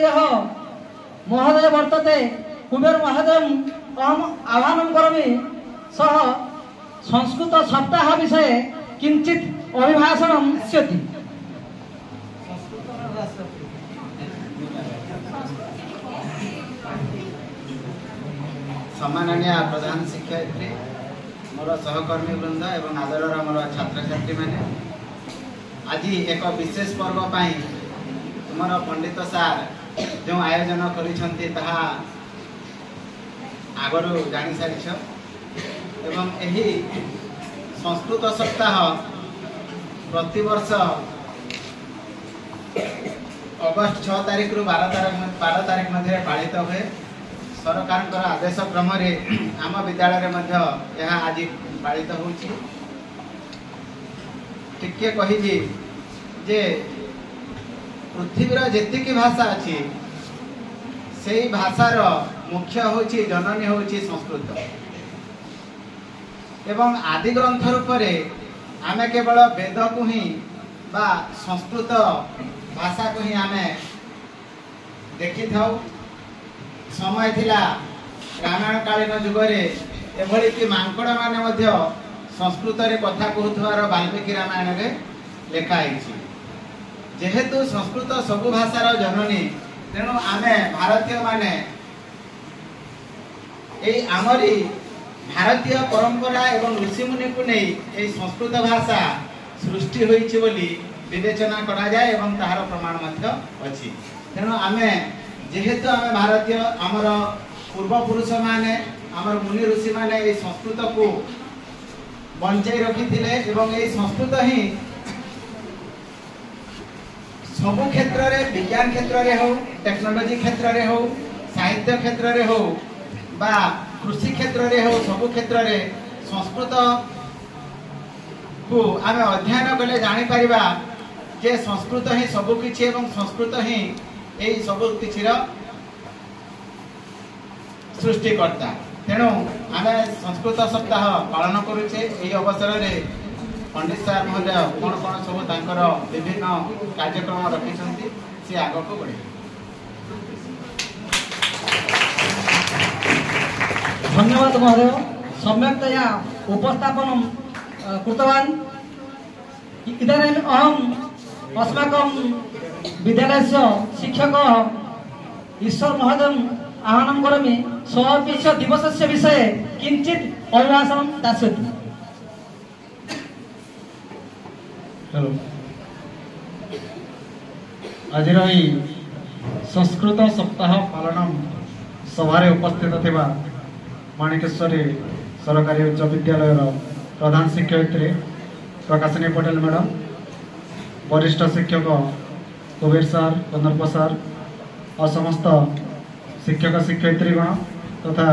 यः महोदय वर्तते कुबेर महोदय अहम आह्वानं करोमि सः संस्कृत सप्ताह विषये किंचित अभिभाषणं करिष्यति। सम्माननीय प्रधान शिक्षयित्री मोर सहकर्मी वृंद एवं आदरर मोर छात्र छात्री मैंने आज एक विशेष पर्व पाई तुमर पंडित सार जो आयोजन करिसंती ताहा आगरू जानी सारिछ एवं एही संस्कृत सप्ताह प्रतिवर्ष अगस्त 6 तारिख रु 12 तारिख मध्य पालित हुए। सरकार आदेश क्रम आम विद्यालय मध्य यह आज पालित होची। टिके कही जे पृथ्वीर जेतिकी भाषा अच्छी से भाषार मुख्य होची जननी होची संस्कृत एवं आदि ग्रंथ रूप आमे केवल वेद को ही बा संस्कृत भाषा को ही आमे देखि थाउ। समय थिला रामायण कालीन जुगरे एभली कि मांकड़ माने मध्य संस्कृत रे कथा कहथुवार वाल्मीकि रामायण रे लेखा आइछि। जेहेतु संस्कृत सबु भाषार जननी तेणु आमे भारतीय माने ए आमरी भारतीय परंपरा एवं ऋषिमुनि को नहीं ए संस्कृत भाषा सृष्टि होइछि बोली विवेचना करा जाए एवं ताहार प्रमाण मध्य अछि। तेणु आमे जेहेतु आमे भारतीय आमर पूर्व पुरुष माने आमर मुनि ऋषि माने ए संस्कृत को बंचाई रखिथिले एवं ए संस्कृत ही सबु क्षेत्र रे विज्ञान क्षेत्र रे हो टेक्नोलॉजी क्षेत्र रे हो साहित्य क्षेत्र रे हो बा कृषि क्षेत्र रे हो सबु क्षेत्र रे संस्कृत को आमे अध्ययन कले जानि परिबा जे संस्कृत ही सबु किछि एवं संस्कृत ही एई सबु किछिर सृष्टिकर्ता। तेणु आमे संस्कृत सप्ताह पालन करुचे। एई अवसर रे पंडित सार महोदय कौन कौन सब तांकर विभिन्न कार्यक्रम रखिछंती से आगो को बढ़े। धन्यवाद महोदय सम्यक्तया उपस्थापनं कृतवान्। इदानीम् अहम् अस्माकं विद्यालयस्य शिक्षक ईश्वर महोदयं आह्वानं करोमि स्वपिच दिवसस्य विषये किञ्चित् अभिभाषणं दास्यति। हेलो आज संस्कृत सप्ताह पालन सभारे उपस्थित थिबा माणिकेश्वरी सरकारी उच्च विद्यालय प्रधान शिक्षयित्री प्रकाशिनी पटेल मैडम वरिष्ठ शिक्षक कुबेर सार कंदर्प सार और समस्त शिक्षक शिक्षयित्रीगण तथा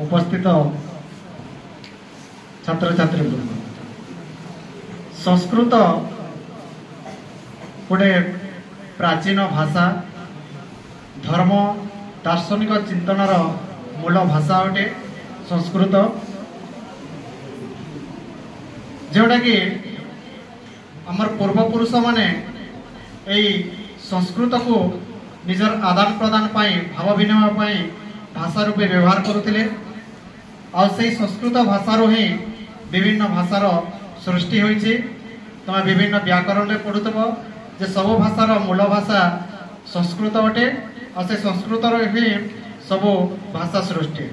उपस्थित छात्र छात्री वृंद संस्कृत गोटे प्राचीन भाषा धर्म दार्शनिक चिंतनर मूल भाषा अटे संस्कृत जोटा कि आमर पूर्वपुरुष माने यही संस्कृत को निजर आदान प्रदान पाई भाव विनिमय पाई भाषा रूपे व्यवहार करुथिले और से संस्कृत भाषारो ही विभिन्न भाषार सृष्टि होइछि। तमे विभिन्न व्याकरण रे पढुतबो जे सब भाषार मूल भाषा संस्कृत अटे और से संस्कृत ही सब भाषा सृष्टि।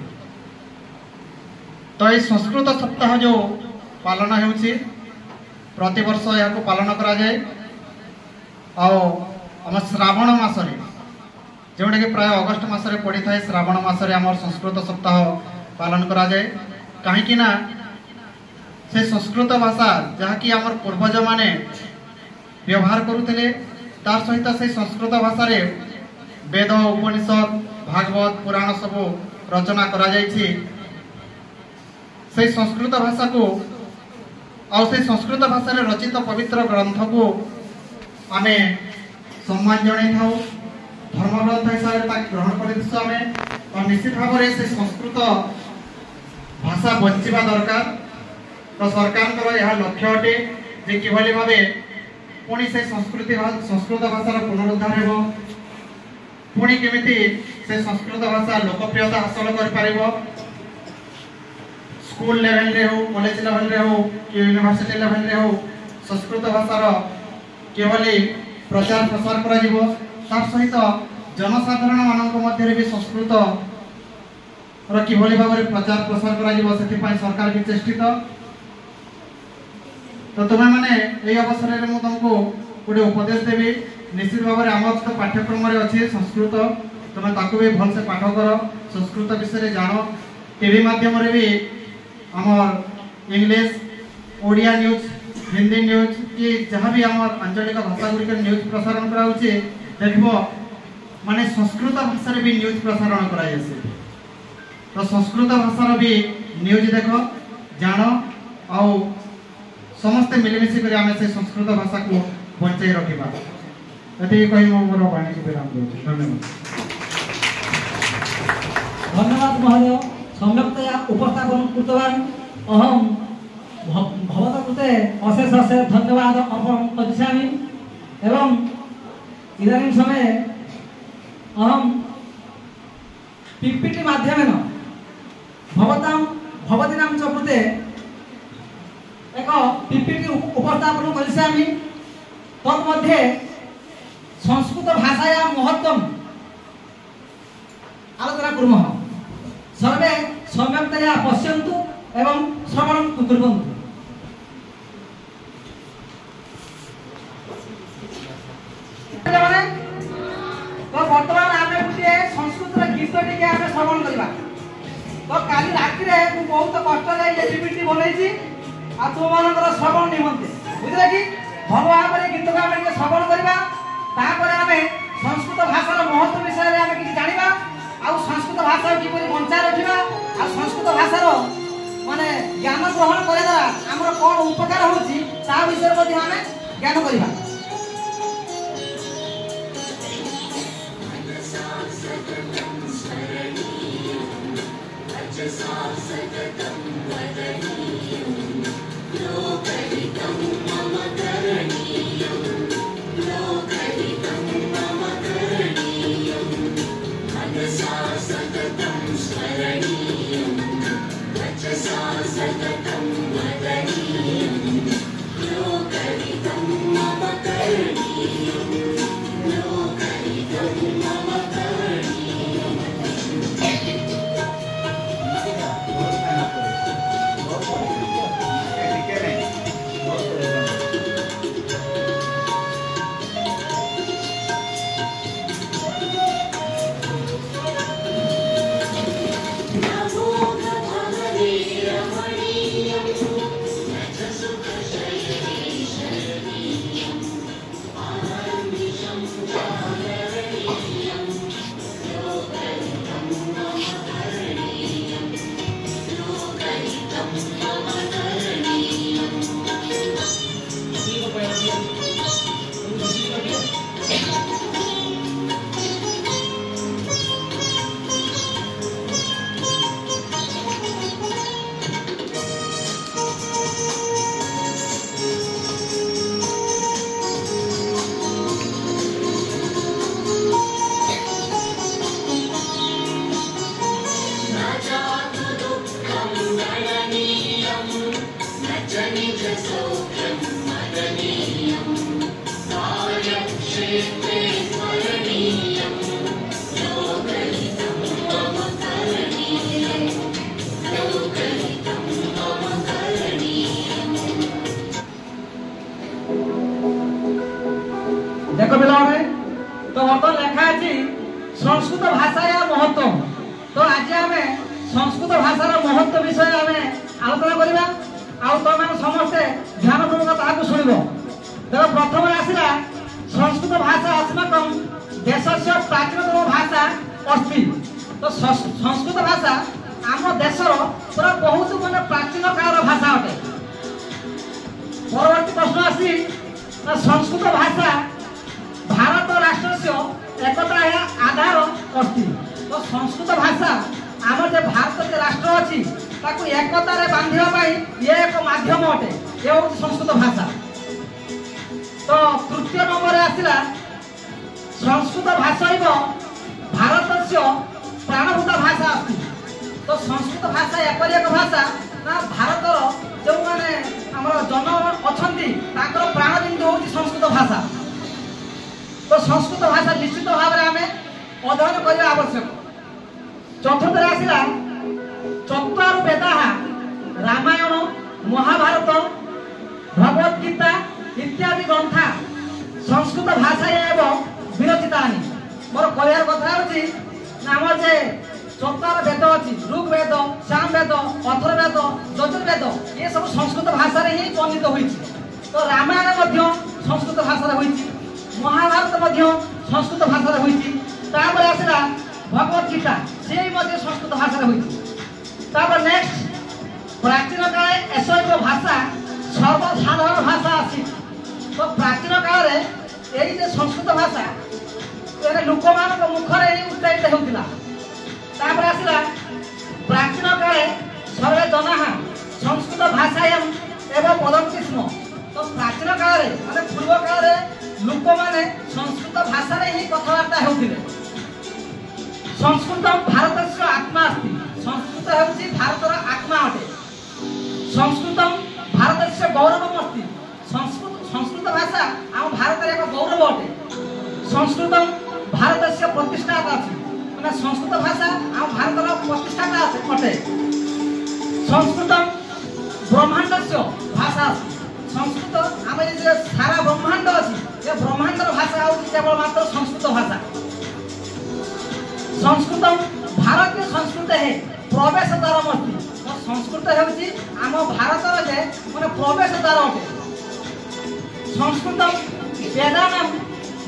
तो ये संस्कृत सप्ताह जो पालन होउछि प्रति वर्ष या पालन करा जाए और आम श्रावण मासरे जोटा कि प्राय अगस्ट मासरे पड़ी थाए श्रावण मासरे आम संस्कृत सप्ताह पालन करा जाए कहीं ना से संस्कृत भाषा जहाँकि आम पूर्वज माने व्यवहार करुले तार सहित से संस्कृत भाषा रे वेद उपनिषद भागवत पुराण सब रचना करा जाइछि। से संस्कृत भाषा को और से संस्कृत भाषा रे रचित पवित्र ग्रंथ को आमे सम्मान जणाई थाउ धर्म ग्रंथ हिसाब से ग्रहण कर आमे और निश्चित भाव से संस्कृत भाषा बंचिबा दरकार। तो सरकार यह लक्ष्य अटे जे किभली भावे पुणी से संस्कृत भाषार पुनरुद्धार हो पुणी केमिति से संस्कृत भाषा लोकप्रियता हासिल कर पारिबो स्कूल लेवल रे हो कॉलेज लेवल रे हो कि यूनिवर्सिटी लेवल रे हो संस्कृत भाषार केवली प्रचार प्रसार करा जिवो तार सहित जनसाधारण मानक मध्य भी संस्कृत किभली भाव में प्रचार प्रसार करा जिवो सेति पई सरकार भी चेष्टित तो तुम्हें माने एई अवसर रे मु तुमको गोटे उपदेश देवी निश्चित भाव में आम तो पाठ्यक्रम अच्छे संस्कृत तुम्हें ताकू भी भल से पाठ कर संस्कृत विषय जान टीवी माध्यम भी आमर English Odia news Hindi news कि जहाँ भी आम आंचलिक भाषा गुड़िक न्यूज प्रसारण कराऊे देख माने संस्कृत भाषा भी न्यूज प्रसारण कराए तो संस्कृत भाषार भी न्यूज देख जान आउ समस्ते मिलमिशी कर आम से संस्कृत भाषा को बचाई रखा ये कही मोर वाणी को विराम दूँ धन्यवाद धन्यवाद महोदय सम्यक्तया उपस्थापन कृतवान् अहम भवतः कृते अशेष अशेष धन्यवाद अर्पण करिष्यामि एवं इदानीं समये अहम पीपीटी माध्यमेन भवतीनां च कृते एक पीपीटी उपस्थापन करिष्यामि तन्मध्ये संस्कृत भाषाया महत्त्वम् आलोचना कुर्मः सर्वे सम्यक्तया पश्यन्तु एवं श्रवणं कुर्वन्तु तो वर्तमान आमे गुटे संस्कृत गीत टिके आमे श्रवण करबा तो काली राति रे मु बहुत कष्ट ले ये पीपीटी बनैछि आ तुम मानकर श्रवण निमंते बुझले कि भल भाव में गीत को आमे श्रवण करबा तापर आमे संस्कृत भाषार महत्व विषय रे आमे किछि जानिबा आ संस्कृत भाषा किपरि बंचा रखिबा आ संस्कृत भाषार माने ज्ञान ग्रहण करे द्वारा हमर कोन उपकार होछि ता विषय मध्ये आमे ज्ञान करबा देखो पिलाने तो वर्तमान लेखा अछि संस्कृत भाषा या महत्व तो आज आमे संस्कृत भाषार महत्व विषय आमे आलोचना करिबा आ तो माने समस्त ध्यानपूर्वक ताहाको सुनिबो देखो प्रथम आसिला संस्कृत भाषा अस्माकं देशस्य प्राचीनतम भाषा अस्ति तो संस्कृत भाषा आम देशर पूरा बहुत माने प्राचीन कालर भाषा अटे परवर्ती प्रश्न आसी संस्कृत भाषा भारत राष्ट्रस्य एकता या आधार अस्ति तो संस्कृत भाषा आम जो भारत के राष्ट्र अच्छी ताकू एकता रे बांधिबा पई ये एक माध्यम अटे ये होची संस्कृत भाषा तो तृतीय नंबर आसिला संस्कृत भाषा भारतस्य प्राणभूत भाषा अस्ति। तो संस्कृत भाषा एपरि एक भाषा ना भारतर जो माने हमर जन अछंती ताकर प्राणबिंदु होची संस्कृत भाषा। तो संस्कृत भाषा निश्चित भाव में आमे अध्ययन करबा आवश्यक। चतुर्थरे आसिला चत्वार वेदाः रामायण महाभारत भगवत गीता इत्यादि ग्रंथा संस्कृत भाषा एवं विरचितानि। मोर कहयार कथा होची नामर जे चत्वार वेद अछि ऋग्वेद सामवेद अथर्ववेद यजुर्वेद ये सब संस्कृत भाषा रे ही वर्णित होईछि। तो रामायण मध्य संस्कृत भाषा रे होईछि, महाभारत मध्य संस्कृत भाषा रे होईछि। तापर आसिला भगवत गीता से मध्य संस्कृत भाषा रे होईछि। तापर नेक्स्ट प्राचीन काले एसो भाषा सर्वसाधारण भाषा अछि। तो प्राचीन काल रे एई जे संस्कृत भाषा एरे लोकमानक मुखरे ही उच्चारित हेउतिला। तापर आसिला प्राचीन काले सर्वे जनाः संस्कृत भाषायां एवं वदन्ति स्म। तो प्राचीन काल रे माने पूर्व काल रे लोक माने संस्कृत भाषा रे ही कथबार्ता हेउतिले। संस्कृत भारतस्य आत्मा अस्ति। संस्कृत हेउछि भारतर आत्मा अटे। संस्कृत भारतस्य गौरवम् अस्ति। संस्कृत भाषा आम भारत एक गौरव अटे। संस्कृत भारतस्य प्रतिष्ठाता अछि। माने संस्कृत भाषा आम भारतर प्रतिष्ठाता अटे। संस्कृत ब्रह्मांडस्य भाषा अस्ति। संस्कृत आम जे सारा ब्रह्मांड अछि ये ब्रह्मांडर भाषा होछि केवल मात्र संस्कृत भाषा। संस्कृत भारतीय संस्कृत है प्रवेश द्वार अस्ति। तो संस्कृत हेउछि आम भारतर जे माने प्रवेश द्वार अटे। संस्कृत वेदानां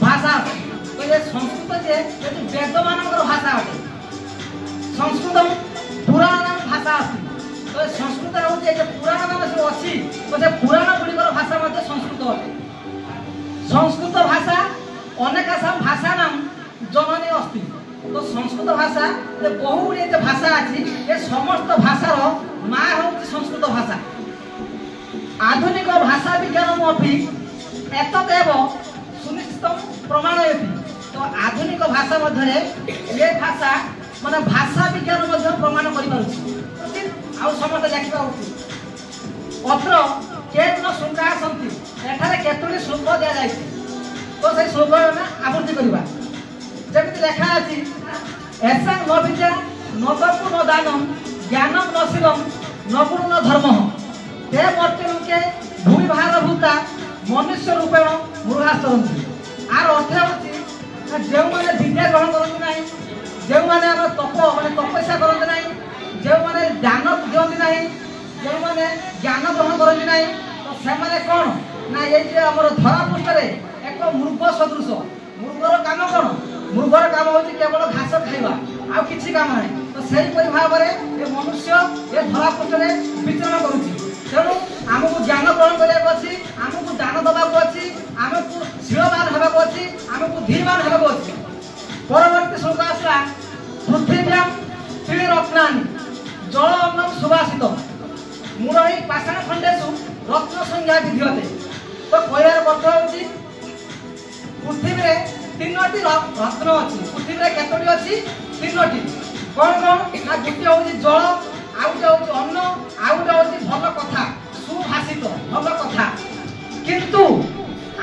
भाषा अस्ति। तो ये संस्कृत जे वेद मानकर भाषा अटे। संस्कृत पुराणानां भाषा अस्ति। तो संस्कृत हेउछि जे पुराण मान सब अछि तो जे पुराण गुडिकर भाषा मध्ये संस्कृत अटे। संस्कृत भाषा अनेकासां भाषानां जननी अस्ति। तो संस्कृत भाषा जे बहुगुड़िए जे भाषा अछि ये समस्त भाषार माँ होउछि संस्कृत भाषा। आधुनिक भाषा विज्ञानम अपि एतदेव सुनिश्चितं प्रमाणयति। तो आधुनिक भाषा मध्य ये भाषा माने भाषा विज्ञान मध्य प्रमाण करि पारुछि। आ समस्त देखिबा होछि अत्र केतन श्लोका सन्ति एठारे केतोटी श्लोक दिया जायछि। तो से श्लोक में आवृत्ति करिबा जेमिति लेखा अछि एसां न विद्या न तपु न दानम ज्ञानम न शीलम न गुरु न धर्मः ते मर्त्यलोके भूमि भारभूता मनुष्य रूपेण मृगास्तरन्ति। आर अर्थ होछि जे माने विद्या ग्रहण करନ୍ତି नाही, जे माने हम तप माने तपस्या करନ୍ତି नाही, जे माने दान दियନ୍ତି नाही, जे माने ज्ञान ग्रहण करନ୍ତି नाही, तो से माने कोन ना ये जे हमर धरा पृष्ठरे एक मृग सदृश। मृगर काम कोन? मृगर काम होछि केवल घास खाइबा आ किछि काम नाही। तो सेही परि भाबरे ए मनुष्य ए धरा पृष्ठरे विचरण करूछि। तेणु आमको ज्ञान ग्रहण करबाक अछि, आमको दान दबाक अछि, आमको शीलवान हेबाक अछि, आमको धीरवान हेबाक अछि। परवर्ती श्लोक आसला पृथ्व्यां त्रिरत्नानि जल अन्नम सुभाषित मूढ़हि पाषाण खंडेषु रत्न संज्ञा विद्यते। तो कहयार अर्थ होछि पृथ्वी रे तीनोटी रत्न अछि। पृथ्वी रे केतोटी अछि? तीनोटी। कोन कोन ना गोटे होछि जल, आउ जे होछि अन्न, आउ जे होछि भल कथा सुभाषित भल कथा। किंतु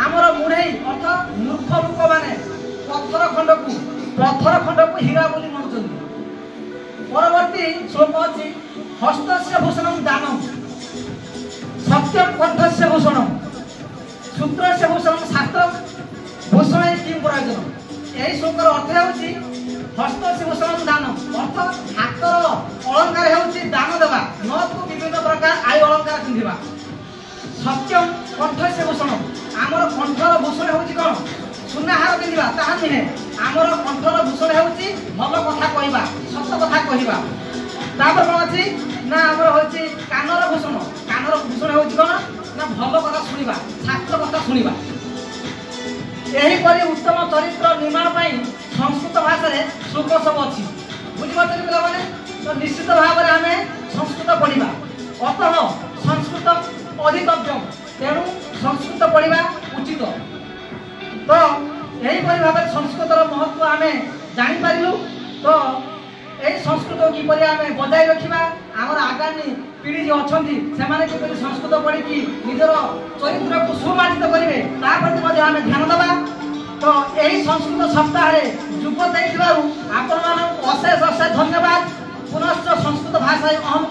आमर मुढ़ई अर्थ मूर्ख लोक माने पत्थर खंडकु हीरा बोली मानुछन्ति। परवर्ती श्लोक अछि हस्तस्य भूषणं दानम सत्यम कंठस्य भूषणम सूत्रस्य भूषणं शास्त्रम भूषण किम प्रयोजन। यही श्लोकर अर्थ होछि हस्तस्य भूषणं दानम अर्थ हातर अलंकार होछि दान देबा न तो विभिन्न प्रकार आय अलंकार पिंधिबा। सत्यम कंठस्य भूषणम आमर कंठर भूषण होछि कोन? सुनाहार पिंधिबा ताहा नुहे। आमर कंठर भूषण होछि भल कथा कहबा, सत्य कथा कहबा। तापर कोन अछि ना आमर होछि कानर भूषण। कानर भूषण होछि कोन ना भल कथा सुनिबा, शास्त्र कथा सुनिबा। यही परि उत्तम चरित्र निर्माण पाई संस्कृत भाषा रे श्लोक सब अछि। बुझि पाछन पिला माने? तो निश्चित भाव रे हमें संस्कृत पढिबा। अतः संस्कृत अधिकव्यम। तेणु संस्कृत पढिबा उचित। तो यही परि भाव संस्कृतर महत्व हमें जानि पारिलु। तो এই সংস্কৃত কিপরি আমি বজায় রাখিবা আমার আগামী পিঢ়ি যে অଛନ୍ତି ସେମାନେ কিপରି সংস্কৃତ পড়িকি নিজের চরিত্রକୁ সুমার্জিত করিবে তা প্রতি ମଧ୍ୟ ଆମେ ଧ୍ୟାନ দেবা। তো এই সংস্কৃত সপ্তাহে যুগ ଦେଇଥିବାରୁ ଆପଣମାନଙ୍କୁ ଅଶେଷ ଅଶେଷ ଧନ୍ୟବାଦ। पुनश्च संस्कृत भाषा अहम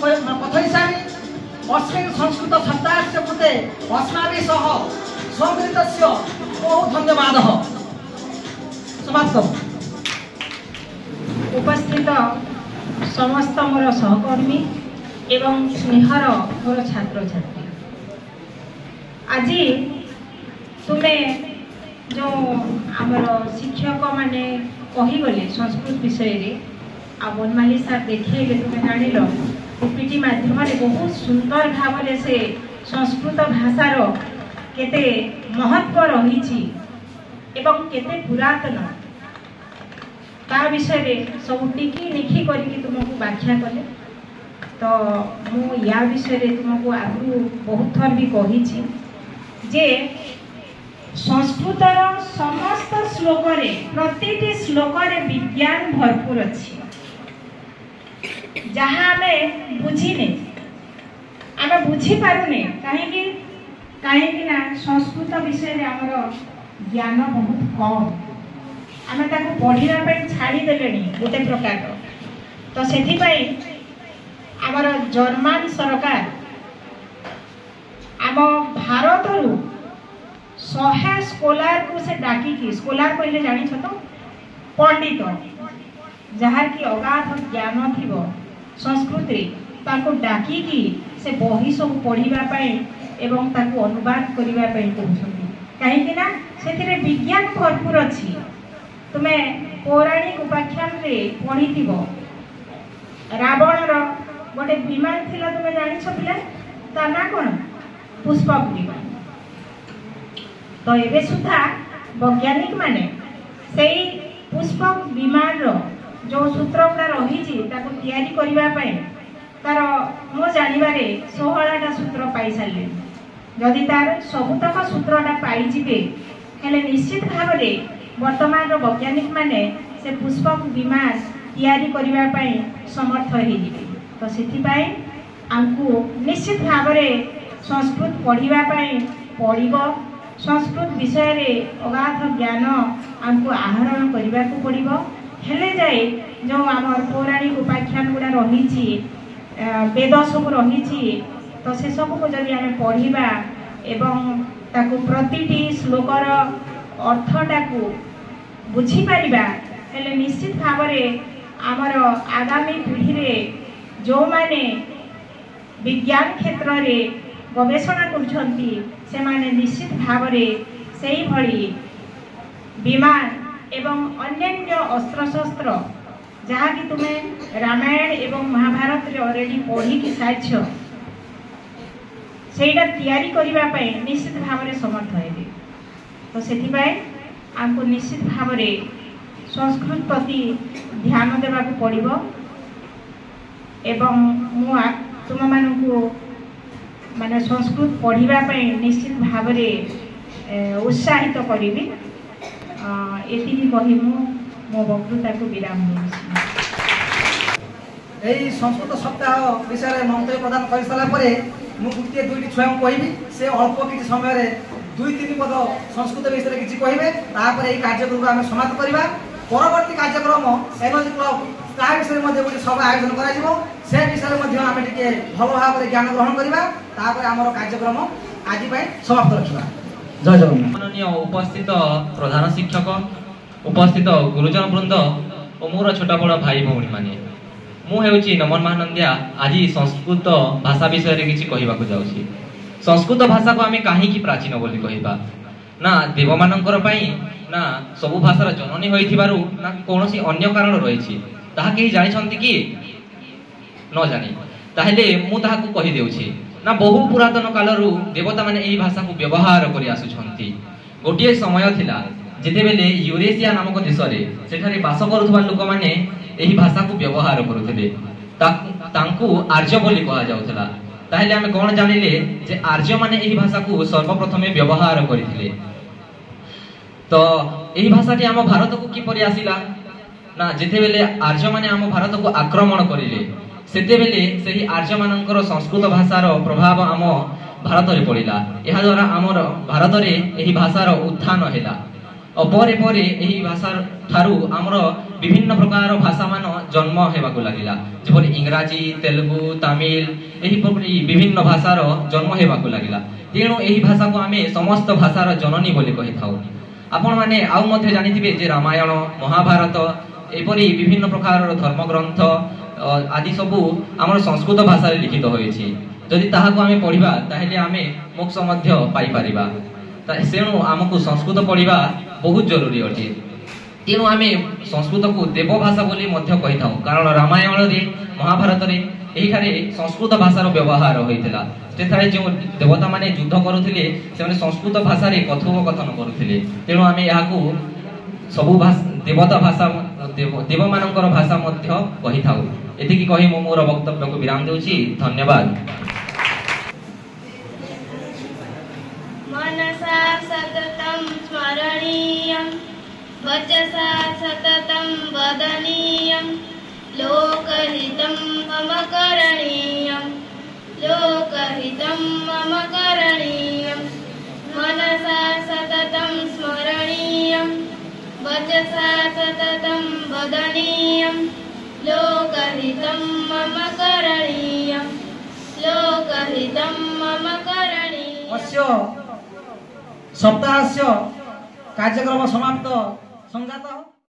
कथयिष्यामि। अस्मिन् संस्कृत सप्ताहस्य कृते अस्माभिः सह सम्मिलितस्य बहु धन्यवादः। समाप्तम्। उपस्थित समस्त मोर सहकर्मी एवं स्नेहर मोर छात्र छात्री आज तुम्हें जो आमर शिक्षक माने कहीगले संस्कृत विषय रे आ बनमाली सार देखिए तुम्हें जानिल पीपीटी माध्यम बहुत सुंदर भाव से संस्कृत भाषार केते महत्व रही एवं केते पुरातन ता विषय रे सब टिकी निखी करके तुमको व्याख्या कले। तो मु या विषय रे तुमको आगु बहुत थर भी कही जे संस्कृतर समस्त श्लोक रे प्रतिटी श्लोक रे विज्ञान भरपूर अच्छी जहाँ आमे बुझीने आमे बुझी पारुने कहीं ना संस्कृत विषय रे हमर ज्ञान बहुत कम आमे ताको पढ़िबा पे छाड़ी देलेनी गोटे प्रकार। तो सेथि पई हमर जर्मन सरकार आम भारत रु 100 स्कॉलर को से डाकी की स्कॉलर कहले जानि छ तो पंडित जहार की अगाध ज्ञान थिबो संस्कृत रे ताको डाकी की से बही सब पढ़िबा पई एवं ताको अनुवाद करिबा पई कहउछथि काहे कि ना सेथिरे विज्ञान भरपूर अछि। तुमे पौराणिक उपाख्यान रे पढ़िथिबो रावण रो गोटे विमान थिला तुमे जानि छ पिला ता ना कोन पुष्पक विमान। तो एबे सुधा वैज्ञानिक माने सेई पुष्पक विमान रो जो सूत्र गुड़ा रही तैयारी करने तार मो जानवे 16टा सूत्र पाई सारे जदि तार सबुतक सूत्रटा पाइबे हेले निश्चित भाव में वर्तमान वैज्ञानिक माने से पुष्पक विमान तैयारी करने समर्थ हो। तो से आमको निश्चित भाव में संस्कृत पढ़ाई पड़ो संस्कृत विषय रे अगाध ज्ञान आमको आहरण करने को पड़ो हेले जाए जो आम पौराणिक उपाख्यान गुड़ा रही वेद सब रही तो से सब को जब आम पढ़ा एवं ताकू प्रतिटी श्लोकर अर्थटा को बुझीपर हेले निश्चित भाव में आमर आगामी पीढ़ी रे जो माने विज्ञान क्षेत्र रे गवेषणा करछंती से माने निश्चित भाव में से भली विमान एवं अन्य अस्त्र शस्त्र जहाँ कि तुम्हें रामायण एवं महाभारत रे ऑलरेडी पढ़ी कि साइछ सेटा तैयारी करने निश्चित भाव में समर्थ हेबे। तो सेथिबाई आमको निश्चित भाव में संस्कृत प्रति ध्यान देवा पड़ो एवं मु तुम मानू माने संस्कृत पढ़ाई निश्चित भाव में उत्साहित करी एति कही मो वक्तृता को विराम यही संस्कृत सप्ताह विषय में मंतव्य प्रदान कर सारा मुझे गोटे दुईटी छुआ कहि से अल्प किसी समय 2-3 पद संस्कृत विषय किसी कहे तापर यही कार्यक्रम आम समाप्त करवा। परवर्ती कार्यक्रम एनर्जी क्लब ता विषय में गोटे सभा आयोजन कर विषय में आम टे भल भाव में ज्ञान ग्रहण करवा आम कार्यक्रम आज समाप्त रखा। जय जगन्नाथ। माननीय उपस्थित प्रधान शिक्षक उपस्थित गुरुजन वृंद और मोर छोट बड़ भाई भौणी माने मुझे नमन महानंदिया आज संस्कृत भाषा विषय में किसी कहवाक जाऊँगी। संस्कृत भाषा को आम कहीं प्राचीन बोली कहवा ना देव मानकर ना सबु भाषार जननी होइथिबारु ना कौन अन्य कारण रही कहीं जानी कि न जानी ताहले मु ताहाकु कहि देउछि ना बहु पुरातन कालरू देवता माने एही भाषा को व्यवहार करि आसुछंती। गोटिए समय थिला जेतेबेले यूरेशिया नामक देश रे सेठारे बास करुथबा लोक माने एही भाषा को व्यवहार करुथिले तांकु आर्य बोली कहा जाउथला। ताहले आमे कोन जानिले जे आर्य माने एही भाषा को सर्वप्रथमे व्यवहार करिथिले। तो एही भाषाटी आम भारत को किपरि आसिला ନା ଯେତେବେଳେ ଆର୍ଯ୍ୟମାନେ ଆମ ଭାରତକୁ ଆକ୍ରମଣ କରିଲେ ସେତେବେଳେ ସେହି ଆର୍ଯ୍ୟମାନଙ୍କର ସଂସ୍କୃତ ଭାଷାର ପ୍ରଭାବ ଆମ ଭାରତରେ ପଡ଼ିଲା। ଏହାଦ୍ୱାରା ଆମର ଭାରତରେ ଏହି ଭାଷାର ଉତ୍ଥାନ ହେଲା। ପରେ ପରେ ଏହି ଭାଷା ଠାରୁ ଆମର ବିଭିନ୍ନ ପ୍ରକାର ଭାଷାମାନ ଜନ୍ମ ହେବାକୁ ଲାଗିଲା, ଯେପରି ଇଂରାଜୀ, ତେଲୁଗୁ, ତାମିଲ ଏହିପରି ବିଭିନ୍ନ ଭାଷାର ଜନ୍ମ ହେବାକୁ ଲାଗିଲା। ତେଣୁ ଏହି ଭାଷାକୁ ଆମେ ସମସ୍ତ ଭାଷାର ଜନନୀ ବୋଲି କହିଥାଉ। ଆପଣମାନେ ଆଉ ମଧ୍ୟ ଜାଣିଥିବେ ଯେ ରାମାୟଣ, ମହାଭାରତ ଏପରି ବିଭିନ୍ନ ପ୍ରକାରର ଧର୍ମଗ୍ରନ୍ଥ ଆଦି ସବୁ ଆମର ସଂସ୍କୃତ ଭାଷାରେ ଲିଖିତ ହୋଇଛି। ଯଦି ତାହାକୁ ଆମେ ପଢ଼ିବା ତାହେଲେ ଆମେ ମୋକ୍ଷ ମଧ୍ୟ ପାଇପାରିବା। ତେଣୁ ଆମକୁ ସଂସ୍କୃତ ପଢ଼ିବା ବହୁତ ଜରୁରୀ ଅଟେ। ତେଣୁ ଆମେ ସଂସ୍କୃତକୁ ଦେବ ଭାଷା ବୋଲି ମଧ୍ୟ କହିଥାଉ, କାରଣ ରାମାୟଣରେ, ମହାଭାରତରେ ଏହିଠାରେ ସଂସ୍କୃତ ଭାଷାର ବ୍ୟବହାର ହୋଇଥିଲା। ସେଠାରେ ଯେଉଁ ଦେବତାମାନେ ଯୁଦ୍ଧ କରୁଥିଲେ ସେମାନେ ସଂସ୍କୃତ ଭାଷାରେ କଥୋପକଥନ କରୁଥିଲେ। ତେଣୁ ଆମେ ଏହାକୁ ସବୁ ଦେବତା ଭାଷା, ଦେବମାନଙ୍କର ଭାଷା ମଧ୍ୟ କହିଥାଉ। ଏତିକି କହି ମୁଁ ମୋର ବକ୍ତବ୍ୟକୁ ବିରାମ ଦେଉଛି। ଧନ୍ୟବାଦ। मनसा सततं स्मरणीयं वचसा सततं वदनीयं लोकहितं मम करणीयं लोकहितं मम करणीयं मनसा सततं स्मरणीयं वचसा सततं वदनीयं लोकहितं मम करणीयं लोकहितं मम करणीयम्। अस्य सप्ताहस्य कार्यक्रम समाप्त संजातः।